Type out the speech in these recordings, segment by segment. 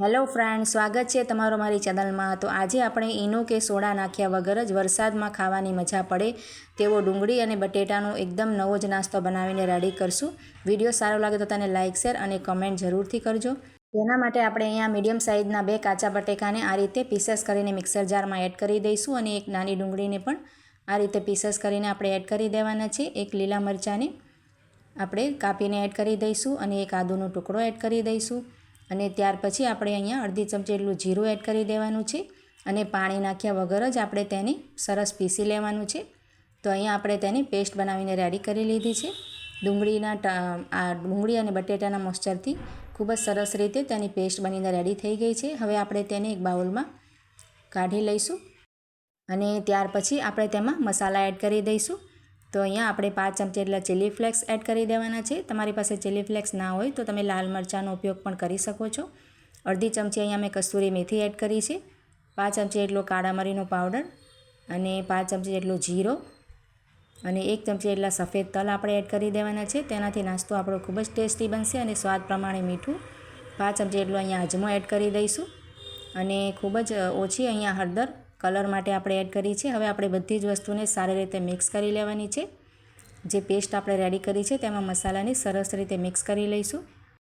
Hello friend, સ્વાગત છે તમારો મારી ચેનલમાં। તો આજે આપણે ઈનો કે સોડા નાખ્યા વગર જ વરસાદમાં ખાવાની મજા પડે તેવો ડુંગળી અને બટેટાનો એકદમ નવો જ નાસ્તો બનાવીને રેડી કરશું। વિડીયો સારો લાગે તો તેને લાઇક શેર અને કમેન્ટ જરૂરથી કરજો। તેના માટે આપણે અહીંયા મીડિયમ સાઇઝના 2 કાચા બટેકાને આ રીતે પીસેસ કરીને મિક્સર જારમાં એડ કરી દઈશું અને એક નાની ડુંગળીને પણ આ રીતે પીસેસ કરીને આપણે એડ કરી દેવાના છે। એક લીલા મરચાંને આપણે કાપીને એડ કરી દઈશું અને એક આદુનો ટુકડો એડ કરી દઈશું અને ત્યાર પછી આપણે અહીંયા અડધી ચમચી જેટલું જીરું એડ કરી દેવાનું છે અને પાણી નાખ્યા વગર જ આપણે તેને સરસ પીસી લેવાનું છે। તો અહીંયા આપણે તેની પેસ્ટ બનાવીને રેડી કરી લીધી છે। ડુંગળી અને બટેટાના મોઇશ્ચરથી ખૂબ જ સરસ રીતે તેની પેસ્ટ બનીને રેડી થઈ ગઈ છે। હવે આપણે તેને એક બાઉલમાં કાઢી લઈશું અને ત્યાર પછી આપણે તેમાં મસાલા એડ કરી દઈશું। તો અહીંયા આપણે 5 ચમચી જેટલા ચીલી ફ્લેક્સ એડ કરી દેવાના છે। તમારી પાસે ચીલી ફ્લેક્સ ના હોય તો તમે લાલ મરચાંનો ઉપયોગ પણ કરી શકો છો। અડધી ચમચી અહીંયા મેં કસૂરી મેથી એડ કરી છે, 5 ચમચી જેટલો કાળા મરીનો પાવડર અને 5 ચમચી જેટલો જીરો અને 1 ચમચી જેટલા સફેદ તલ આપણે એડ કરી દેવાના છે। તેનાથી નાસ્તો આપણો ખૂબ જ ટેસ્ટી બનશે અને સ્વાદ પ્રમાણે મીઠું 5 ચમચી જેટલો અહીંયા અજમો એડ કરી દઈશું અને ખૂબ જ ઓછી અહીંયા હળદર કલર માટે આપણે એડ કરી છે। હવે આપણે બધી જ વસ્તુને સારી રીતે મિક્સ કરી લેવાની છે। જે પેસ્ટ આપણે રેડી કરી છે તેમાં મસાલાને સરસ રીતે મિક્સ કરી લઈશું।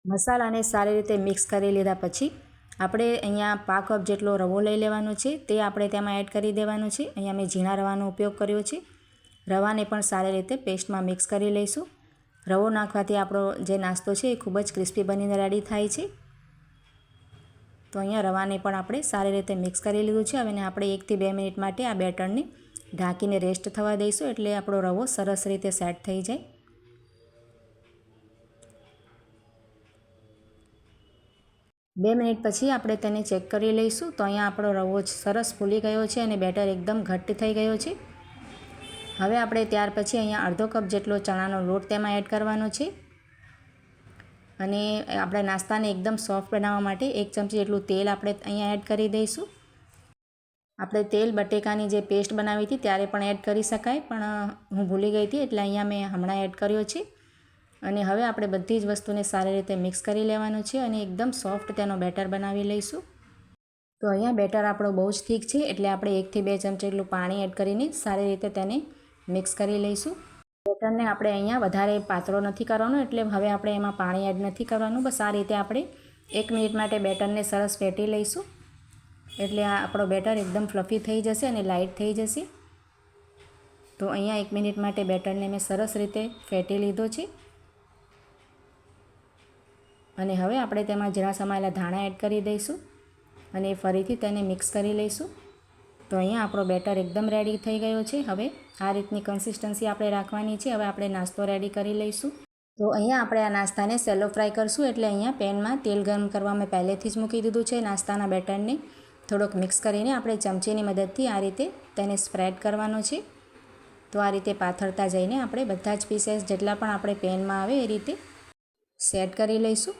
મસાલાને સારી રીતે મિક્સ કરી લીધા પછી આપણે અહીંયા 1/2 કપ જેટલો રવો લઈ લેવાનો છે, તે આપણે તેમાં એડ કરી દેવાનો છે। અહીંયા મેં ઝીણા રવાનો ઉપયોગ કર્યો છે। રવાને પણ સારી રીતે પેસ્ટમાં મિક્સ કરી લઈશું। રવો નાખવાથી આપણો જે નાસ્તો છે એ ખૂબ જ ક્રિસ્પી બનીને રેડી થાય છે। તો અહીંયા રવાને પણ આપણે સારી રીતે મિક્સ કરી લીધું છે। હવે આપણે 1 થી 2 મિનિટ માટે આ બેટરને ઢાંકીને રેસ્ટ થવા દઈશું એટલે આપણો રવો સરસ રીતે સેટ થઈ જાય। 2 મિનિટ પછી આપણે તેને ચેક કરી લઈશું। તો અહીંયા આપણો રવો સરસ ફૂલી ગયો છે અને બેટર એકદમ ઘટ્ટ થઈ ગયો છે। હવે આપણે ત્યાર પછી અહીંયા અડધો કપ જેટલો ચણાનો લોટ તેમાં એડ કરવાનો છે અને આપણે નાસ્તાને એકદમ સોફ્ટ બનાવવા માટે 1 ચમચી જેટલું તેલ આપણે અહીંયા એડ કરી દઈશું। આપણે તેલ બટેકાની જે પેસ્ટ બનાવી હતી ત્યારે પણ એડ કરી શકાય, પણ હું ભૂલી ગઈ હતી એટલે અહીંયા મેં હમણાં એડ કર્યો છે અને હવે આપણે બધી જ વસ્તુને સારી રીતે મિક્સ કરી લેવાનું છે અને એકદમ સોફ્ટ તેનો બેટર બનાવી લઈશું। તો અહીંયા બેટર આપણો બહુ જ થીક છે એટલે આપણે 1 થી 2 ચમચી જેટલું પાણી એડ કરીને સારી રીતે તેને મિક્સ કરી લઈશું। બેટરને આપણે અહીંયા વધારે પાતળો નથી કરવાનો એટલે હવે આપણે એમાં પાણી એડ નથી કરવાનું। બસ આ રીતે આપણે 1 મિનિટ માટે બેટરને સરસ ફેટી લઈશું એટલે આ આપણો બેટર એકદમ ફ્લફી થઈ જશે અને લાઇટ થઈ જશે। તો અહીંયા 1 મિનિટ માટે બેટરને મેં સરસ રીતે ફેટી લીધો છે અને હવે આપણે તેમાં ઝીણા સમારેલા ધાણા એડ કરી દઈશું અને ફરીથી તેને મિક્સ કરી લઈશું। તો અહીંયા આપણો બેટર એકદમ રેડી થઈ ગયો છે। હવે આ રીતની કન્સિસ્ટન્સી આપણે રાખવાની છે। હવે આપણે નાસ્તો રેડી કરી લઈશું। તો અહીંયા આપણે આ નાસ્તાને સેલો ફ્રાય કરશું એટલે અહીંયા પેનમાં તેલ ગરમ કરવા મેં પહેલેથી જ મૂકી દીધું છે। નાસ્તાના બેટરને થોડોક મિક્સ કરીને આપણે ચમચીની મદદથી આ રીતે તેને સ્પ્રેડ કરવાનો છે। તો આ રીતે પાથરતા જઈને આપણે બધા જ પીસેસ જેટલા પણ આપણે પેનમાં આવે એ રીતે સેટ કરી લઈશું।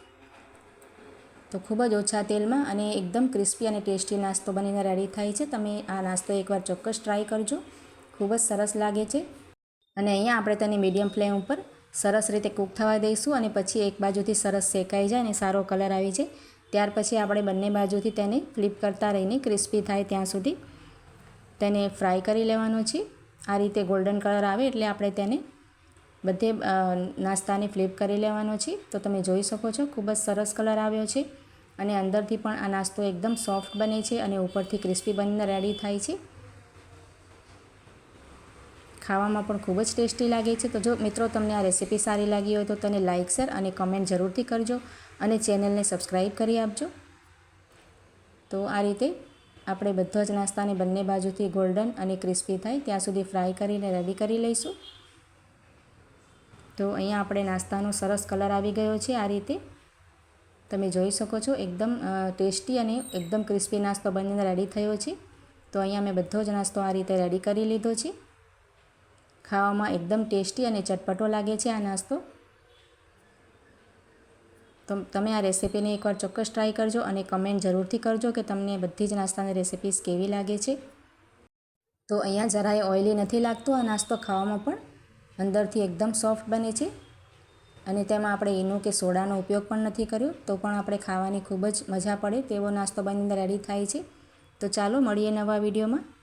તો ખૂબ જ ઓછા તેલમાં અને એકદમ ક્રિસ્પી અને ટેસ્ટી નાસ્તો બનીને રેડી થાય છે। તમે આ નાસ્તો એકવાર ચોક્કસ ટ્રાય કરજો, ખૂબ જ સરસ લાગે છે। અને અહીંયા આપણે તેને મીડિયમ ફ્લેમ ઉપર સરસ રીતે કૂક થવા દઈશું અને પછી એક બાજુથી સરસ શેકાઈ જાય અને સારો કલર આવી જાય ત્યાર પછી આપણે બંને બાજુથી તેને ફ્લિપ કરતા રહીને ક્રિસ્પી થાય ત્યાં સુધી તેને ફ્રાય કરી લેવાનો છે। આ રીતે ગોલ્ડન કલર આવે એટલે આપણે તેને બધે નાસ્તાને ફ્લિપ કરી લેવાનો છે। તો તમે જોઈ શકો છો ખૂબ જ સરસ કલર આવ્યો છે અને અંદરથી પણ આ નાસ્તો એકદમ સોફ્ટ બને છે અને ઉપરથી ક્રિસ્પી બનીને રેડી થાય છે। ખાવામાં પણ ખૂબ જ ટેસ્ટી લાગે છે। તો જો મિત્રો તમને આ રેસીપી સારી લાગી હોય તો તેને લાઇક શેર અને કમેન્ટ જરૂરથી કરજો અને ચેનલને સબસ્ક્રાઈબ કરી આપજો। તો આ રીતે આપણે બધા જ નાસ્તાને બંને બાજુથી ગોલ્ડન અને ક્રિસ્પી થાય ત્યાં સુધી ફ્રાય કરીને રેડી કરી લઈશું। તો અહીંયા આપણે નાસ્તાનો સરસ કલર આવી ગયો છે। આ રીતે તમે જોઈ શકો છો એકદમ ટેસ્ટી અને એકદમ ક્રિસ્પી નાસ્તો બનીને રેડી થયો છે। તો અહીંયા મેં બધો જ નાસ્તો આ રીતે રેડી કરી લીધો છે। ખાવામાં એકદમ ટેસ્ટી અને ચટપટો લાગે છે આ નાસ્તો। તો તમે આ રેસીપીને એકવાર ચોક્કસ ટ્રાય કરજો અને કમેન્ટ જરૂરથી કરજો કે તમને બધી જ નાસ્તાની રેસીપીસ કેવી લાગે છે। તો અહીંયા જરાય ઓઇલી નથી લાગતું આ નાસ્તો, ખાવામાં પણ અંદરથી એકદમ સોફ્ટ બને છે। અને તેમાં આપણે ઈનો કે સોડાનો ઉપયોગ પણ નથી કર્યો, તો પણ આપણે ખાવાની ખૂબ જ મજા પડે તેવો નાસ્તો બનીને રેડી થાય છે. તો ચાલો મળીએ નવા વિડીયોમાં.